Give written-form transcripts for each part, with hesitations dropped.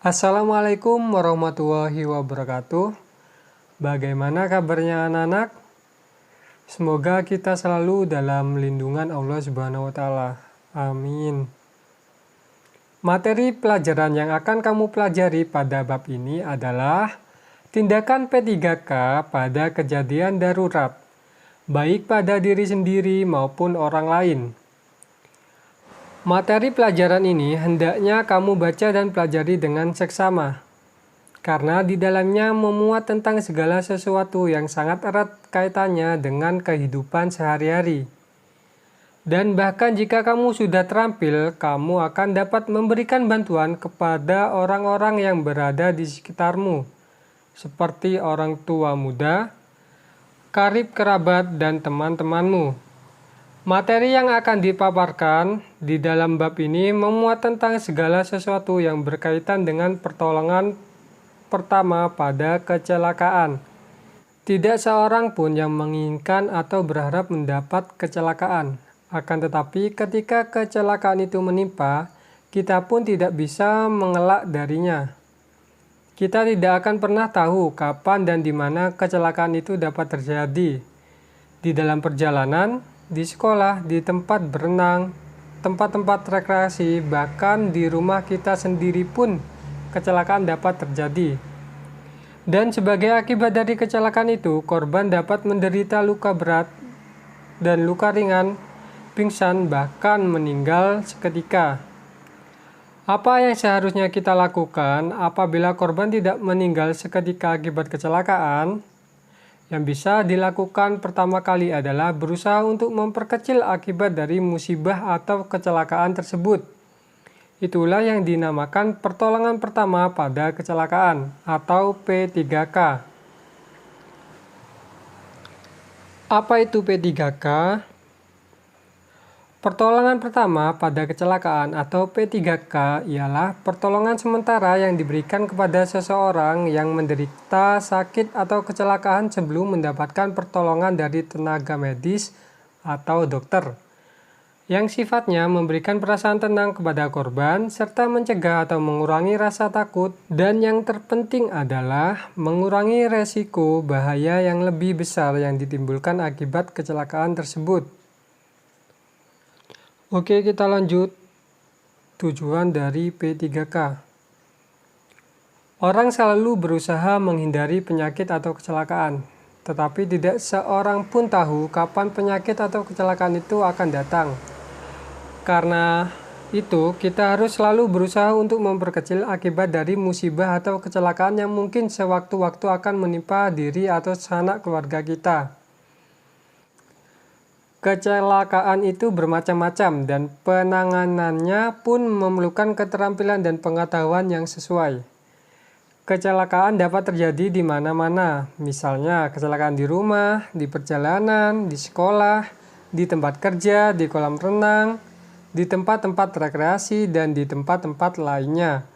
Assalamualaikum warahmatullahi wabarakatuh. Bagaimana kabarnya anak-anak? Semoga kita selalu dalam lindungan Allah Subhanahu wa taala. Amin. Materi pelajaran yang akan kamu pelajari pada bab ini adalah tindakan P3K pada kejadian darurat, baik pada diri sendiri maupun orang lain. Materi pelajaran ini hendaknya kamu baca dan pelajari dengan seksama, karena di dalamnya memuat tentang segala sesuatu yang sangat erat kaitannya dengan kehidupan sehari-hari. Dan bahkan jika kamu sudah terampil, kamu akan dapat memberikan bantuan kepada orang-orang yang berada di sekitarmu, seperti orang tua muda, karib kerabat, dan teman-temanmu. Materi yang akan dipaparkan di dalam bab ini memuat tentang segala sesuatu yang berkaitan dengan pertolongan pertama pada kecelakaan. Tidak seorang pun yang menginginkan atau berharap mendapat kecelakaan. Akan tetapi ketika kecelakaan itu menimpa, kita pun tidak bisa mengelak darinya. Kita tidak akan pernah tahu kapan dan di mana kecelakaan itu dapat terjadi. Di dalam perjalanan, di sekolah, di tempat berenang, tempat-tempat rekreasi, bahkan di rumah kita sendiri pun kecelakaan dapat terjadi. Dan sebagai akibat dari kecelakaan itu, korban dapat menderita luka berat dan luka ringan, pingsan, bahkan meninggal seketika. Apa yang seharusnya kita lakukan apabila korban tidak meninggal seketika akibat kecelakaan? Yang bisa dilakukan pertama kali adalah berusaha untuk memperkecil akibat dari musibah atau kecelakaan tersebut. Itulah yang dinamakan pertolongan pertama pada kecelakaan atau P3K. Apa itu P3K? Pertolongan pertama pada kecelakaan atau P3K ialah pertolongan sementara yang diberikan kepada seseorang yang menderita sakit atau kecelakaan sebelum mendapatkan pertolongan dari tenaga medis atau dokter, yang sifatnya memberikan perasaan tenang kepada korban serta mencegah atau mengurangi rasa takut, dan yang terpenting adalah mengurangi resiko bahaya yang lebih besar yang ditimbulkan akibat kecelakaan tersebut. Oke, kita lanjut. Tujuan dari P3K. Orang selalu berusaha menghindari penyakit atau kecelakaan, tetapi tidak seorang pun tahu kapan penyakit atau kecelakaan itu akan datang. Karena itu, kita harus selalu berusaha untuk memperkecil akibat dari musibah atau kecelakaan yang mungkin sewaktu-waktu akan menimpa diri atau sanak keluarga kita. Kecelakaan itu bermacam-macam dan penanganannya pun memerlukan keterampilan dan pengetahuan yang sesuai. Kecelakaan dapat terjadi di mana-mana, misalnya kecelakaan di rumah, di perjalanan, di sekolah, di tempat kerja, di kolam renang, di tempat-tempat rekreasi, dan di tempat-tempat lainnya.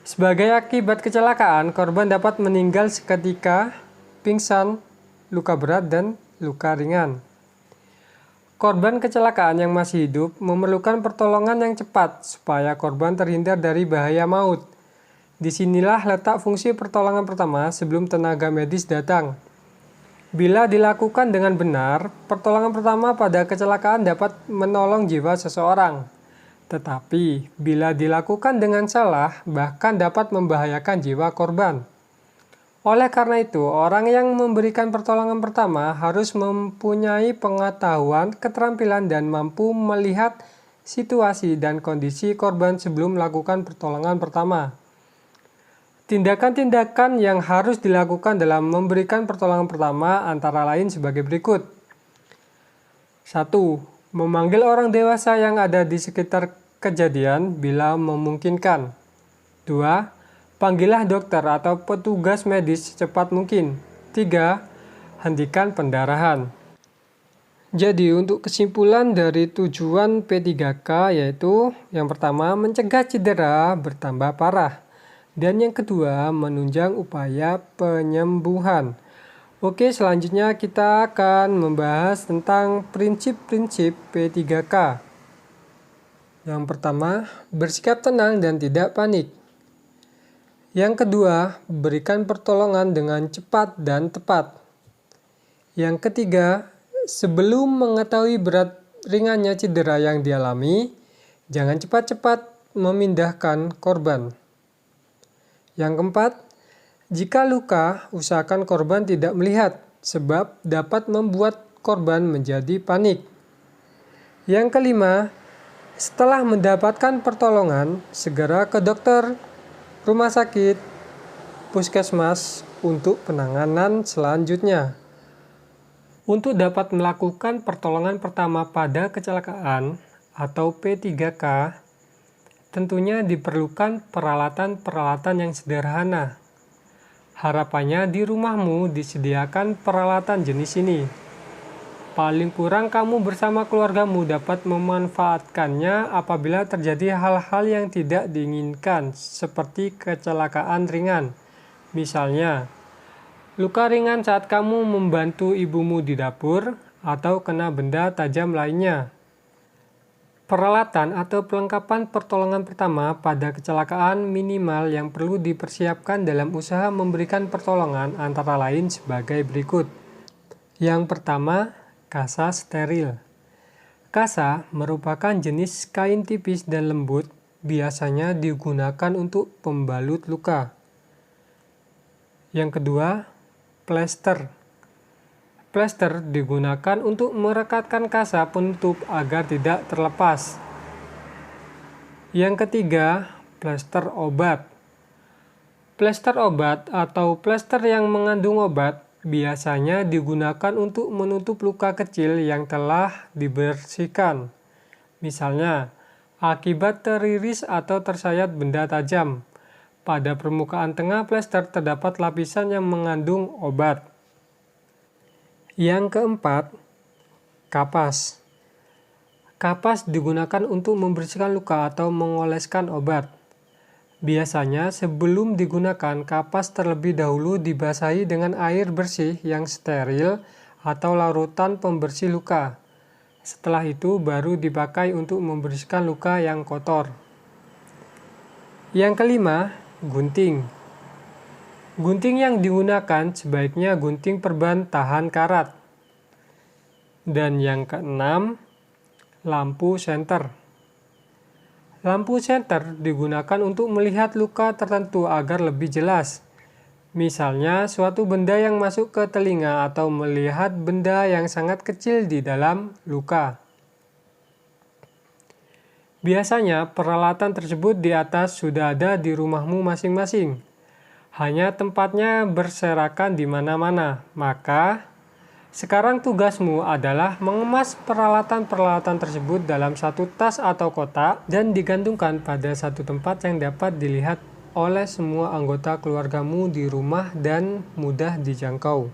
Sebagai akibat kecelakaan, korban dapat meninggal seketika, pingsan, luka berat, dan luka ringan. Korban kecelakaan yang masih hidup memerlukan pertolongan yang cepat supaya korban terhindar dari bahaya maut. Disinilah letak fungsi pertolongan pertama sebelum tenaga medis datang. Bila dilakukan dengan benar, pertolongan pertama pada kecelakaan dapat menolong jiwa seseorang. Tetapi, bila dilakukan dengan salah, bahkan dapat membahayakan jiwa korban. Oleh karena itu, orang yang memberikan pertolongan pertama harus mempunyai pengetahuan, keterampilan, dan mampu melihat situasi dan kondisi korban sebelum melakukan pertolongan pertama. Tindakan-tindakan yang harus dilakukan dalam memberikan pertolongan pertama antara lain sebagai berikut. 1. Memanggil orang dewasa yang ada di sekitar kejadian bila memungkinkan. 2. Panggillah dokter atau petugas medis secepat mungkin. 3. Hentikan pendarahan. Jadi untuk kesimpulan dari tujuan P3K yaitu yang pertama mencegah cedera bertambah parah, dan yang kedua menunjang upaya penyembuhan. Oke, selanjutnya kita akan membahas tentang prinsip-prinsip P3K. Yang pertama, bersikap tenang dan tidak panik. Yang kedua, berikan pertolongan dengan cepat dan tepat. Yang ketiga, sebelum mengetahui berat ringannya cedera yang dialami, jangan cepat-cepat memindahkan korban. Yang keempat, jika luka, usahakan korban tidak melihat, sebab dapat membuat korban menjadi panik. Yang kelima, setelah mendapatkan pertolongan, segera ke dokter, rumah sakit, puskesmas untuk penanganan selanjutnya. Untuk dapat melakukan pertolongan pertama pada kecelakaan atau P3K, tentunya diperlukan peralatan-peralatan yang sederhana. Harapannya di rumahmu disediakan peralatan jenis ini. Paling kurang kamu bersama keluargamu dapat memanfaatkannya apabila terjadi hal-hal yang tidak diinginkan, seperti kecelakaan ringan. Misalnya, luka ringan saat kamu membantu ibumu di dapur atau kena benda tajam lainnya. Peralatan atau perlengkapan pertolongan pertama pada kecelakaan minimal yang perlu dipersiapkan dalam usaha memberikan pertolongan antara lain sebagai berikut. Yang pertama, kasa steril. Kasa merupakan jenis kain tipis dan lembut, biasanya digunakan untuk pembalut luka. Yang kedua, plester. Plester digunakan untuk merekatkan kasa penutup agar tidak terlepas. Yang ketiga, plester obat. Plester obat atau plester yang mengandung obat biasanya digunakan untuk menutup luka kecil yang telah dibersihkan. Misalnya, akibat teriris atau tersayat benda tajam. Pada permukaan tengah plester terdapat lapisan yang mengandung obat. Yang keempat, kapas. Kapas digunakan untuk membersihkan luka atau mengoleskan obat. Biasanya sebelum digunakan, kapas terlebih dahulu dibasahi dengan air bersih yang steril atau larutan pembersih luka. Setelah itu baru dipakai untuk membersihkan luka yang kotor. Yang kelima, gunting. Gunting yang digunakan sebaiknya gunting perban tahan karat. Dan yang keenam, lampu senter. Lampu senter digunakan untuk melihat luka tertentu agar lebih jelas. Misalnya, suatu benda yang masuk ke telinga atau melihat benda yang sangat kecil di dalam luka. Biasanya, peralatan tersebut di atas sudah ada di rumahmu masing-masing. Hanya tempatnya berserakan di mana-mana. Maka, sekarang tugasmu adalah mengemas peralatan-peralatan tersebut dalam satu tas atau kotak dan digantungkan pada satu tempat yang dapat dilihat oleh semua anggota keluargamu di rumah dan mudah dijangkau.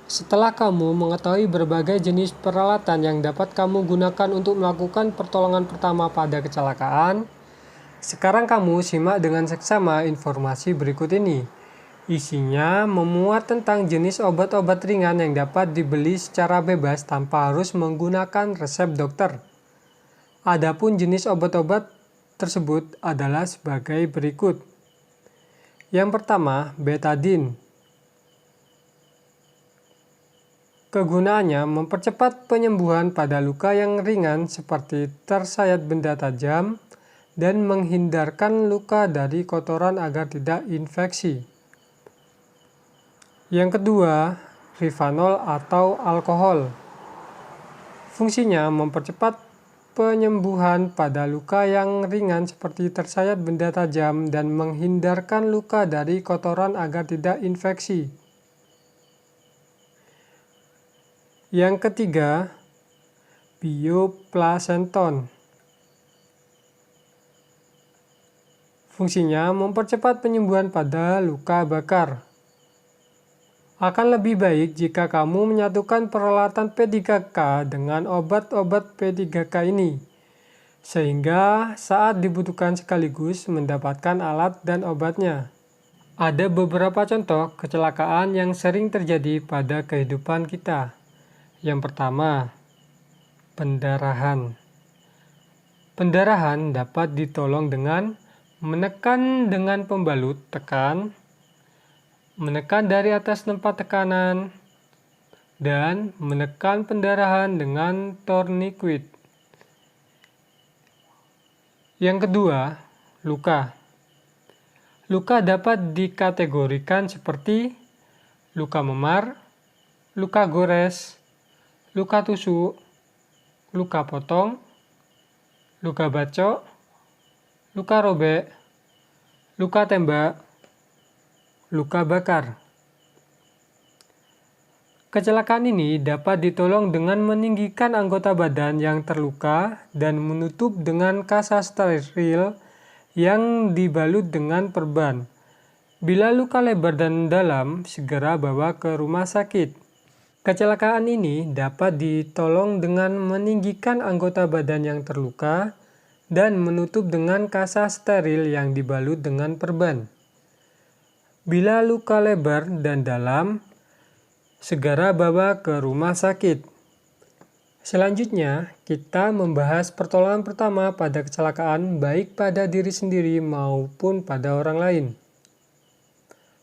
Setelah kamu mengetahui berbagai jenis peralatan yang dapat kamu gunakan untuk melakukan pertolongan pertama pada kecelakaan, sekarang kamu simak dengan seksama informasi berikut ini. Isinya memuat tentang jenis obat-obat ringan yang dapat dibeli secara bebas tanpa harus menggunakan resep dokter. Adapun jenis obat-obat tersebut adalah sebagai berikut. Yang pertama, betadine. Kegunaannya mempercepat penyembuhan pada luka yang ringan seperti tersayat benda tajam dan menghindarkan luka dari kotoran agar tidak infeksi. Yang kedua, Rivanol atau alkohol. Fungsinya mempercepat penyembuhan pada luka yang ringan seperti tersayat benda tajam dan menghindarkan luka dari kotoran agar tidak infeksi. Yang ketiga, bioplacenton. Fungsinya mempercepat penyembuhan pada luka bakar. Akan lebih baik jika kamu menyatukan peralatan P3K dengan obat-obat P3K ini, sehingga saat dibutuhkan sekaligus mendapatkan alat dan obatnya. Ada beberapa contoh kecelakaan yang sering terjadi pada kehidupan kita. Yang pertama, pendarahan. Pendarahan dapat ditolong dengan Menekan dengan pembalut, tekan. Menekan dari atas tempat tekanan. Dan menekan pendarahan dengan tourniquet. Yang kedua, luka. Luka dapat dikategorikan seperti luka memar, luka gores, luka tusuk, luka potong, luka bacok, luka robek, luka tembak, luka bakar. Kecelakaan ini dapat ditolong dengan meninggikan anggota badan yang terluka dan menutup dengan kasa steril yang dibalut dengan perban. Bila luka lebar dan dalam, segera bawa ke rumah sakit. Kecelakaan ini dapat ditolong dengan meninggikan anggota badan yang terluka dan menutup dengan kasa steril yang dibalut dengan perban. Bila luka lebar dan dalam, segera bawa ke rumah sakit. Selanjutnya, kita membahas pertolongan pertama pada kecelakaan baik pada diri sendiri maupun pada orang lain.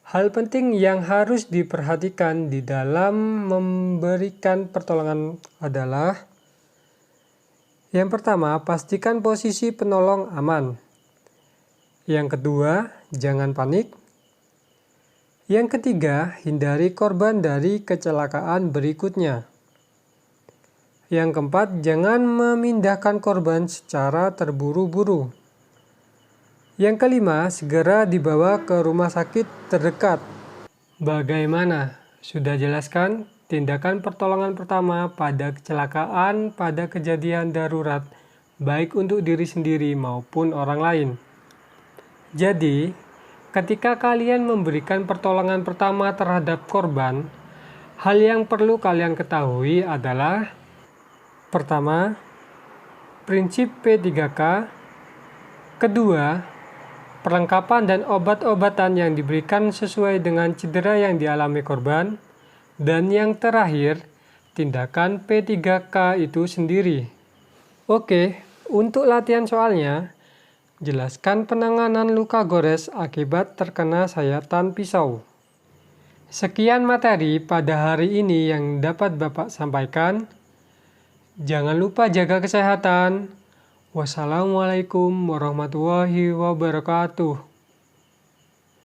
Hal penting yang harus diperhatikan di dalam memberikan pertolongan adalah: yang pertama, pastikan posisi penolong aman. Yang kedua, jangan panik. Yang ketiga, hindari korban dari kecelakaan berikutnya. Yang keempat, jangan memindahkan korban secara terburu-buru. Yang kelima, segera dibawa ke rumah sakit terdekat. Bagaimana? Sudah jelaskan tindakan pertolongan pertama pada kecelakaan pada kejadian darurat, baik untuk diri sendiri maupun orang lain. Jadi, ketika kalian memberikan pertolongan pertama terhadap korban, hal yang perlu kalian ketahui adalah: pertama, prinsip P3K. Kedua, perlengkapan dan obat-obatan yang diberikan sesuai dengan cedera yang dialami korban. Dan yang terakhir, tindakan P3K itu sendiri. Oke, untuk latihan soalnya, jelaskan penanganan luka gores akibat terkena sayatan pisau. Sekian materi pada hari ini yang dapat Bapak sampaikan. Jangan lupa jaga kesehatan. Wassalamualaikum warahmatullahi wabarakatuh.